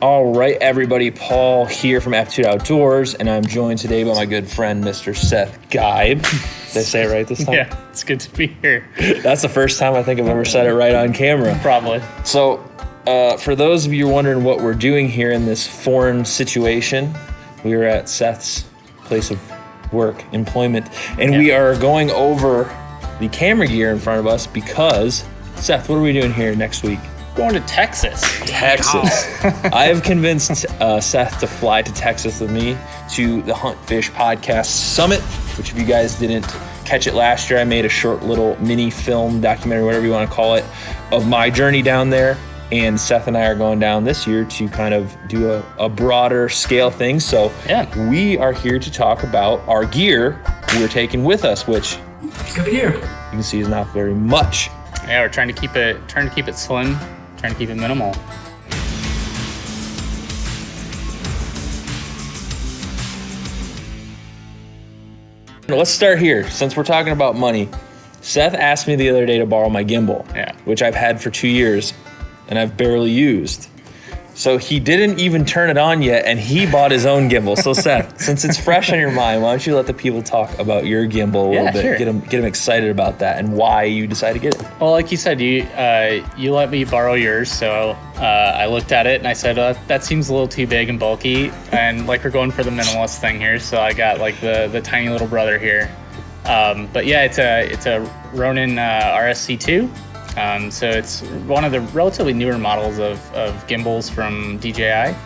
All right, everybody, Paul here from Aptitude Outdoors, and I'm joined today by my good friend, Mr. Seth Geib. Did I say it right this time? Yeah, it's good to be here. That's the first time I think I've ever said it right on camera. Probably. So, for those of you wondering what we're doing here in this foreign situation, we are at Seth's place of work, employment, and we are going over the camera gear in front of us because, Seth, what are we doing here next week? Going to Texas. I have convinced Seth to fly to Texas with me to the Hunt Fish Podcast Summit, which if you guys didn't catch it last year, I made a short little mini film documentary, whatever you want to call it, of my journey down there. And Seth and I are going down this year to kind of do a broader scale thing. So we are here to talk about our gear we're taking with us, which you can see is not very much. Yeah, we're trying to keep it slim. Trying to keep it minimal. Let's start here. Since we're talking about money, Seth asked me the other day to borrow my gimbal, which I've had for 2 years and I've barely used. So he didn't even turn it on yet, and he bought his own gimbal. So Seth, since it's fresh on your mind, why don't you let the people talk about your gimbal a little bit, sure. Get them excited about that and why you decided to get it. Well, like you said, you let me borrow yours, so I looked at it and I said, that seems a little too big and bulky, and like we're going for the minimalist thing here, so I got like the tiny little brother here. But yeah, it's a Ronin RSC2. So it's one of the relatively newer models of gimbals from DJI.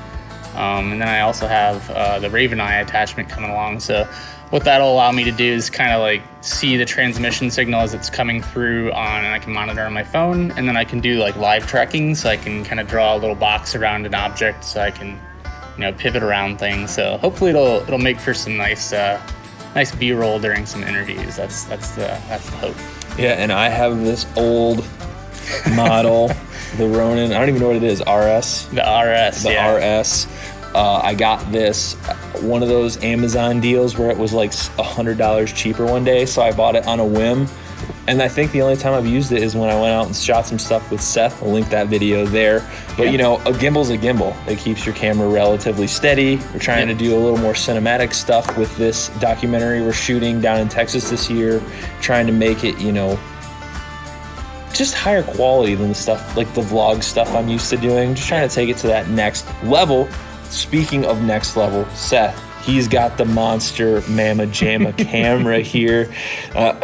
And then I also have the Raven Eye attachment coming along. So what that'll allow me to do is kind of like see the transmission signal as it's coming through and I can monitor on my phone. And then I can do like live tracking, so I can kind of draw a little box around an object so I can, pivot around things. So hopefully it'll make for some nice B-roll during some interviews. That's the hope. Yeah, and I have this old model, the Ronin. I don't even know what it is. RS. The RS. RS. I got this one of those Amazon deals where it was like $100 cheaper one day, so I bought it on a whim. And I think the only time I've used it is when I went out and shot some stuff with Seth. I'll link that video there. But a gimbal's a gimbal. It keeps your camera relatively steady. We're trying to do a little more cinematic stuff with this documentary we're shooting down in Texas this year, trying to make it, just higher quality than the stuff, like the vlog stuff I'm used to doing. Just trying to take it to that next level. Speaking of next level, Seth, he's got the monster Mama Jamma camera here.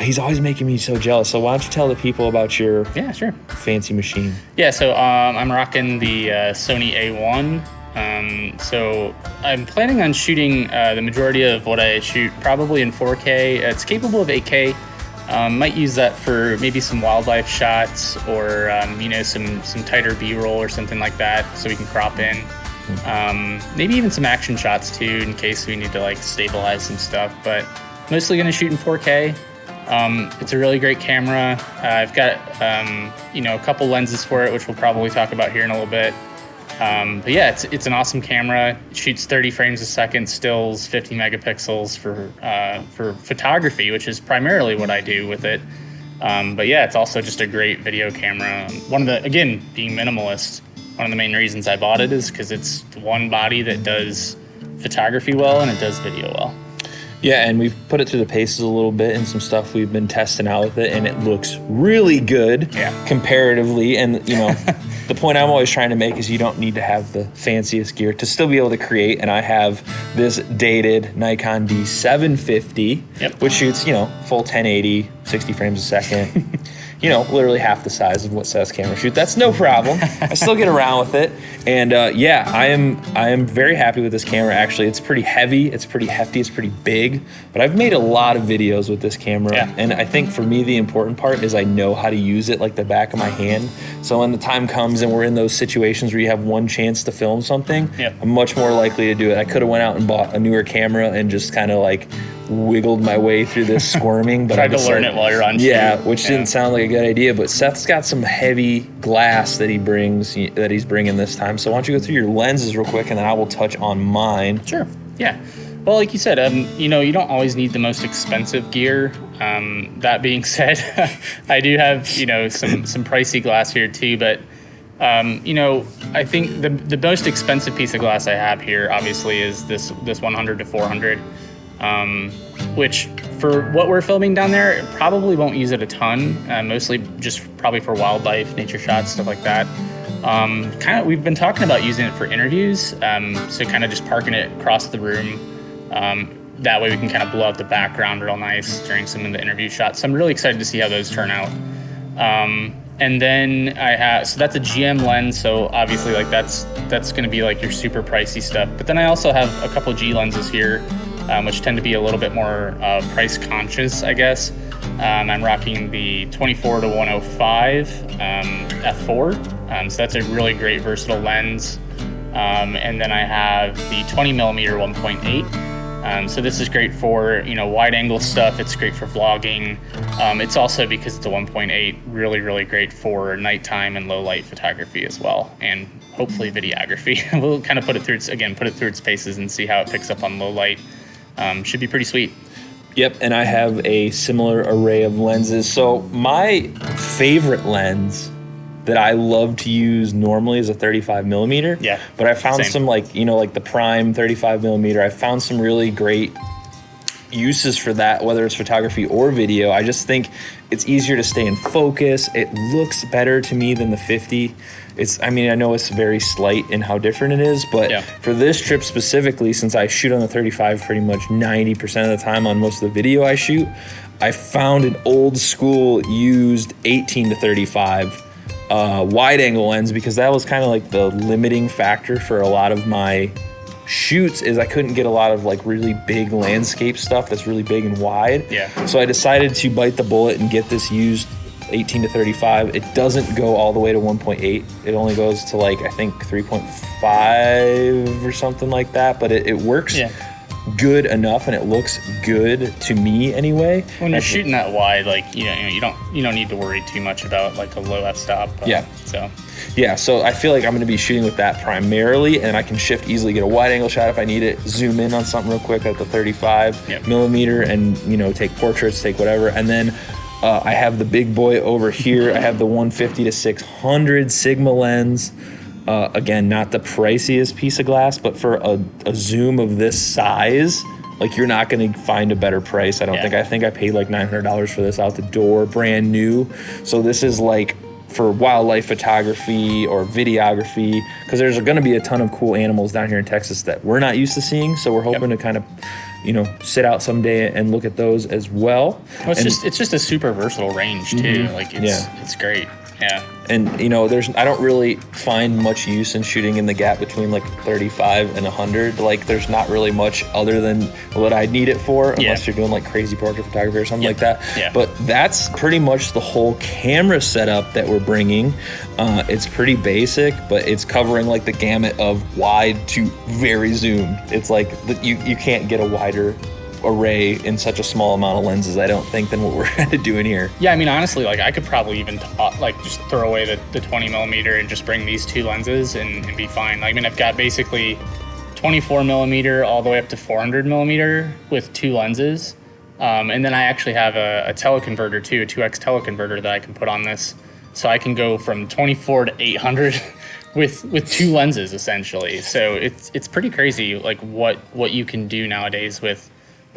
He's always making me so jealous. So why don't you tell the people about your fancy machine? Yeah, so I'm rocking the Sony A1. So I'm planning on shooting the majority of what I shoot probably in 4K. It's capable of 8K. Might use that for maybe some wildlife shots or some tighter B-roll or something like that, so we can crop in. Maybe even some action shots too, in case we need to like stabilize some stuff, but mostly gonna shoot in 4K. It's a really great camera. I've got a couple lenses for it, which we'll probably talk about here in a little bit. But yeah, it's an awesome camera. It shoots 30 frames a second, stills, 50 megapixels for photography, which is primarily what I do with it. But yeah, it's also just a great video camera. Being minimalist, one of the main reasons I bought it is because it's one body that does photography well and it does video well. Yeah, and we've put it through the paces a little bit and some stuff we've been testing out with it, and it looks really good comparatively. And, the point I'm always trying to make is you don't need to have the fanciest gear to still be able to create. And I have this dated Nikon D750, which shoots, full 1080, 60 frames a second. Literally half the size of what Seth's camera shoots. That's no problem. I still get around with it. And I am very happy with this camera, actually. It's pretty heavy, it's pretty hefty, it's pretty big. But I've made a lot of videos with this camera. And I think for me, the important part is I know how to use it like the back of my hand. So when the time comes and we're in those situations where you have one chance to film something, I'm much more likely to do it. I could have went out and bought a newer camera and just kind of like wiggled my way through this squirming. But tried to learn it while you're on shoot. Which didn't sound like a good idea. But Seth's got some heavy glass that he's bringing this time. So why don't you go through your lenses real quick, and then I will touch on mine. Sure. Yeah. Well, like you said, you don't always need the most expensive gear. That being said, I do have some pricey glass here too. But You know, I think the most expensive piece of glass I have here, obviously, is this 100 to 400, which for what we're filming down there, probably won't use it a ton. Mostly just probably for wildlife, nature shots, stuff like that. We've been talking about using it for interviews, so kind of just parking it across the room. That way we can kind of blow out the background real nice during some of the interview shots. So I'm really excited to see how those turn out. And then so that's a GM lens. So obviously like that's going to be like your super pricey stuff. But then I also have a couple G lenses here, which tend to be a little bit more price conscious, I guess. I'm rocking the 24 to 105 f4. So that's a really great versatile lens. And then I have the 20 millimeter 1.8. So this is great for, you know, wide angle stuff. It's great for vlogging. It's also, because it's a 1.8, really, really great for nighttime and low light photography as well. And hopefully videography. We'll kind of put it through its paces and see how it picks up on low light. Should be pretty sweet. Yep, and I have a similar array of lenses. So my favorite lens that I love to use normally is a 35 millimeter. Yeah. But I found same. some like the prime 35 millimeter. I found some really great uses for that, whether it's photography or video. I just think it's easier to stay in focus. It looks better to me than the 50. I know it's very slight in how different it is, but for this trip specifically, since I shoot on the 35 pretty much 90% of the time on most of the video I shoot, I found an old school used 18 to 35 wide angle lens, because that was kind of like the limiting factor for a lot of my shoots, is I couldn't get a lot of like really big landscape stuff that's really big and wide. Yeah. So I decided to bite the bullet and get this used 18 to 35. It doesn't go all the way to 1.8. It only goes to like, I think 3.5 or something like that, but it works good enough, and it looks good to me anyway. When you're shooting that wide, like you don't need to worry too much about like a low f-stop. So I feel like I'm going to be shooting with that primarily, and I can shift easily, get a wide angle shot if I need it, zoom in on something real quick at the 35 millimeter, and take portraits, take whatever. And then I have the big boy over here. I have the 150 to 600 Sigma lens. Again, not the priciest piece of glass, but for a zoom of this size, like you're not going to find a better price. I don't think. I think I paid like $900 for this out the door, brand new. So this is like for wildlife photography or videography, because there's going to be a ton of cool animals down here in Texas that we're not used to seeing. So we're hoping to kind of, sit out someday and look at those as well. It's just a super versatile range too. Like it's great. Yeah. And I don't really find much use in shooting in the gap between like 35 and 100. Like there's not really much other than what I need it for, unless you're doing like crazy portrait photography or something like that. Yeah. But that's pretty much the whole camera setup that we're bringing. It's pretty basic, but it's covering like the gamut of wide to very zoomed. It's like you can't get a wider array in such a small amount of lenses, I don't think, than what we're kind of doing here. Yeah, I mean, honestly, like I could probably even just throw away the 20 millimeter and just bring these two lenses and be fine. I mean, I've got basically 24 millimeter all the way up to 400 millimeter with two lenses. And then I actually have a teleconverter too, a 2X teleconverter that I can put on this. So I can go from 24 to 800 with two lenses essentially. So it's pretty crazy, like what you can do nowadays with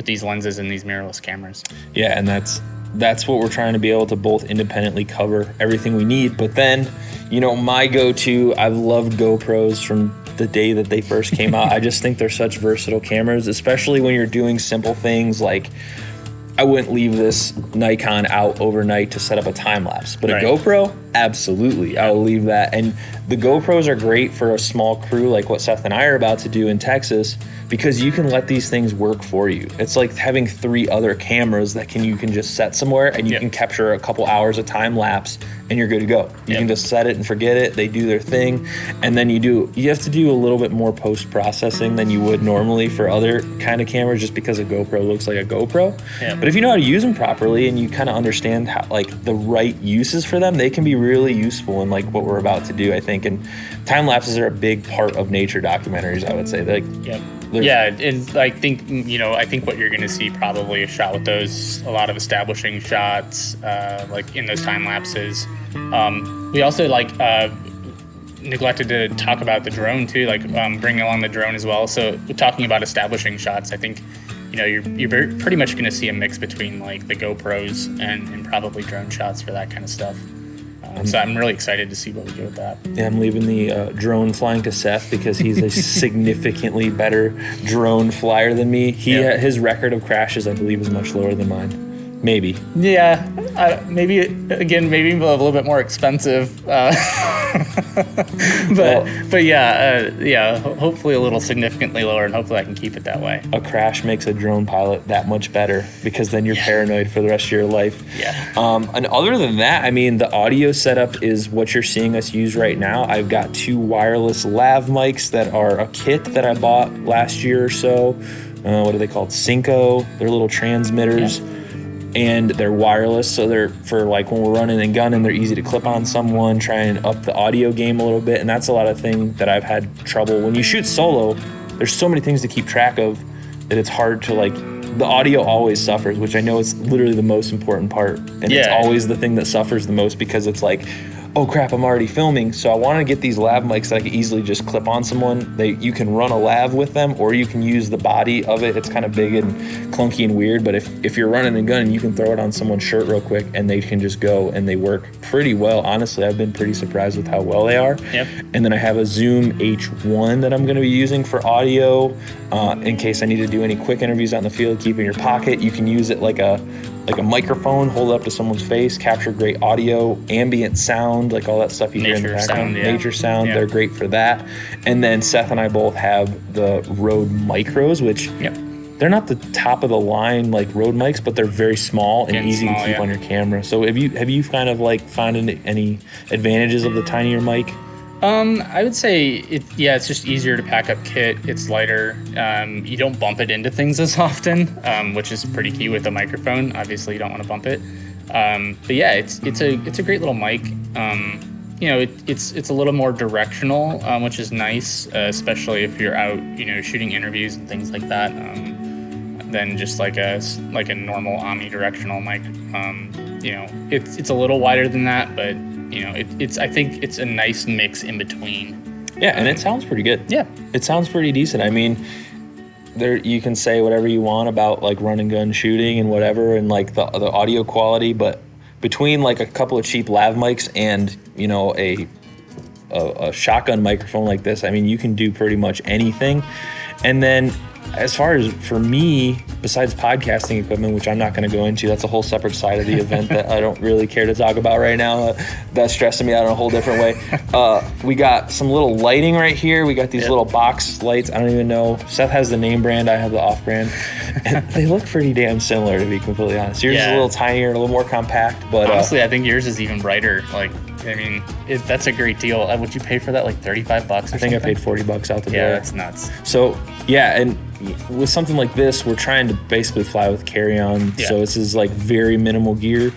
these lenses and these mirrorless cameras. Yeah, and that's what we're trying to be able to both independently cover everything we need. But then, my go-to, I've loved GoPros from the day that they first came out. I just think they're such versatile cameras, especially when you're doing simple things like, I wouldn't leave this Nikon out overnight to set up a time lapse, but a GoPro, absolutely, I'll leave that. And the GoPros are great for a small crew like what Seth and I are about to do in Texas, because you can let these things work for you. It's like having 3 other cameras that you can just set somewhere, and you can capture a couple hours of time lapse and you're good to go. You can just set it and forget it. They do their thing. And then you have to do a little bit more post-processing than you would normally for other kind of cameras, just because a GoPro looks like a GoPro. Yeah. But if you know how to use them properly and you kind of understand how, like, the right uses for them, they can be really useful in like what we're about to do, I think. And time lapses are a big part of nature documentaries, I would say. And I think what you're going to see probably a shot with those, a lot of establishing shots, like in those time lapses. We also neglected to talk about the drone too, like bringing along the drone as well. So talking about establishing shots, I think, you're pretty much going to see a mix between like the GoPros and probably drone shots for that kind of stuff. So I'm really excited to see what we do with that. Yeah, I'm leaving the drone flying to Seth because he's a significantly better drone flyer than me. His record of crashes, I believe, is much lower than mine. Maybe. Yeah, maybe a little bit more expensive. But hopefully a little significantly lower, and hopefully I can keep it that way. A crash makes a drone pilot that much better because then you're paranoid for the rest of your life. Yeah. And other than that, I mean, the audio setup is what you're seeing us use right now. I've got 2 wireless lav mics that are a kit that I bought last year or so. What are they called? Cinco. They're little transmitters. Yeah. And they're wireless, so they're for like when we're running and gunning, they're easy to clip on someone, try and up the audio game a little bit. And that's a lot of thing that I've had trouble. When you shoot solo, there's so many things to keep track of that it's hard to like, the audio always suffers, which I know is literally the most important part. And it's always the thing that suffers the most because it's like, oh crap, I'm already filming. So I want to get these lav mics that I can easily just clip on someone. You can run a lav with them, or you can use the body of it. It's kind of big and clunky and weird, but if you're running a gun, you can throw it on someone's shirt real quick and they can just go, and they work pretty well. Honestly, I've been pretty surprised with how well they are. Yep. And then I have a Zoom H1 that I'm going to be using for audio in case I need to do any quick interviews out in the field. Keep in your pocket. You can use it like a microphone, hold it up to someone's face, capture great audio, ambient sound, like all that stuff you hear in the background. Nature sound, they're great for that. And then Seth and I both have the Rode Micros, which they're not the top of the line like Rode mics, but they're very small and easy to keep on your camera. So have you kind of like found any advantages of the tinier mic? I would say it's just easier to pack up kit. It's lighter. You don't bump it into things as often, which is pretty key with a microphone. Obviously, you don't want to bump it. But yeah, it's a great little mic. It's a little more directional, which is nice, especially if you're out, shooting interviews and things like that, than just like a normal omnidirectional mic. It's a little wider than that, but I think it's a nice mix in between. Yeah, and it sounds pretty good. Yeah. It sounds pretty decent. I mean, you can say whatever you want about like run and gun shooting and whatever and like the audio quality, but between like a couple of cheap lav mics and, a shotgun microphone like this, I mean, you can do pretty much anything. And then as far as for me, besides podcasting equipment, which I'm not going to go into, that's a whole separate side of the event that I don't really care to talk about right now. That's stressing me out in a whole different way. We got some little lighting right here. We got these little box lights. I don't even know. Seth has the name brand. I have the off brand. And they look pretty damn similar, to be completely honest. Yours is a little tinier, a little more compact. But honestly, I think yours is even brighter. That's a great deal. Would you pay for that, like $35 or something? I think I paid $40 out the door. Yeah, that's nuts. So, yeah, and with something like this, we're trying to basically fly with carry-on. Yeah. So this is like very minimal gear.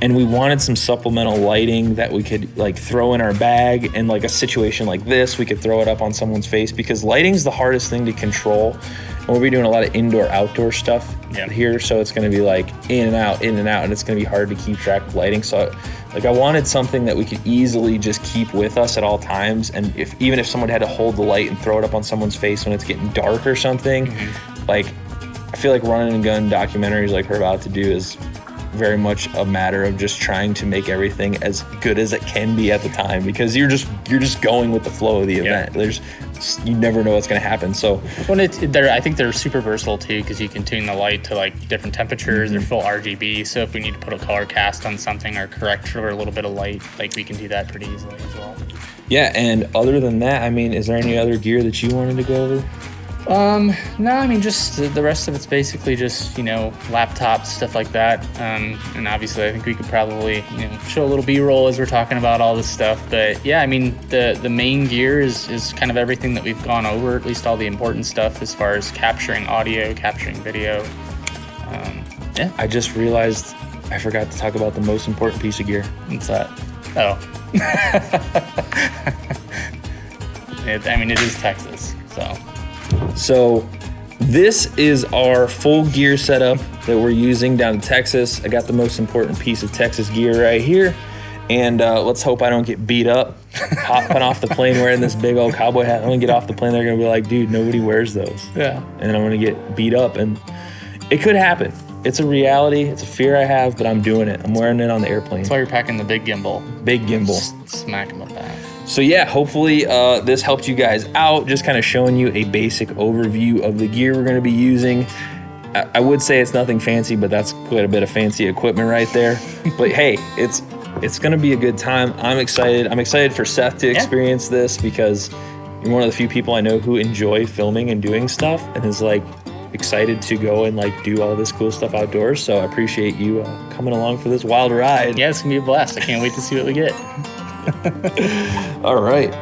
And we wanted some supplemental lighting that we could like throw in our bag. And like a situation like this, we could throw it up on someone's face, because lighting's the hardest thing to control. And we'll be doing a lot of indoor-outdoor stuff here. So it's going to be like in and out, and it's going to be hard to keep track of lighting. So I wanted something that we could easily just keep with us at all times. And even if someone had to hold the light and throw it up on someone's face when it's getting dark or something, I feel like running and gun documentaries like we're about to do is very much a matter of just trying to make everything as good as it can be at the time, because you're just going with the flow of the event. You never know what's going to happen. So I think they're super versatile too, because you can tune the light to like different temperatures. They're full RGB, so if we need to put a color cast on something or correct for a little bit of light, we can do that pretty easily as well. Yeah, and other than that, I mean, is there any other gear that you wanted to go over? No, I mean, just the rest of it's basically just, laptops, stuff like that. And obviously I think we could probably, show a little B-roll as we're talking about all this stuff. But yeah, I mean, the main gear is kind of everything that we've gone over, at least all the important stuff as far as capturing audio, capturing video. I just realized I forgot to talk about the most important piece of gear. What's that? Oh. It is Texas, So this is our full gear setup that we're using down in Texas. I got the most important piece of Texas gear right here. And let's hope I don't get beat up hopping off the plane wearing this big old cowboy hat. I'm gonna get off the plane, they're gonna be like, dude, nobody wears those. Yeah. And I'm gonna get beat up, and it could happen. It's a reality, it's a fear I have, but I'm doing it. I'm wearing it on the airplane. That's why you're packing the big gimbal. Big gimbal. Smack him up back. So yeah, hopefully this helped you guys out, just kind of showing you a basic overview of the gear we're gonna be using. I would say it's nothing fancy, but that's quite a bit of fancy equipment right there. But hey, it's gonna be a good time. I'm excited. I'm excited for Seth to experience this, because you're one of the few people I know who enjoy filming and doing stuff and is like excited to go and like do all this cool stuff outdoors. So I appreciate you coming along for this wild ride. Yeah, it's gonna be a blast. I can't wait to see what we get. All right.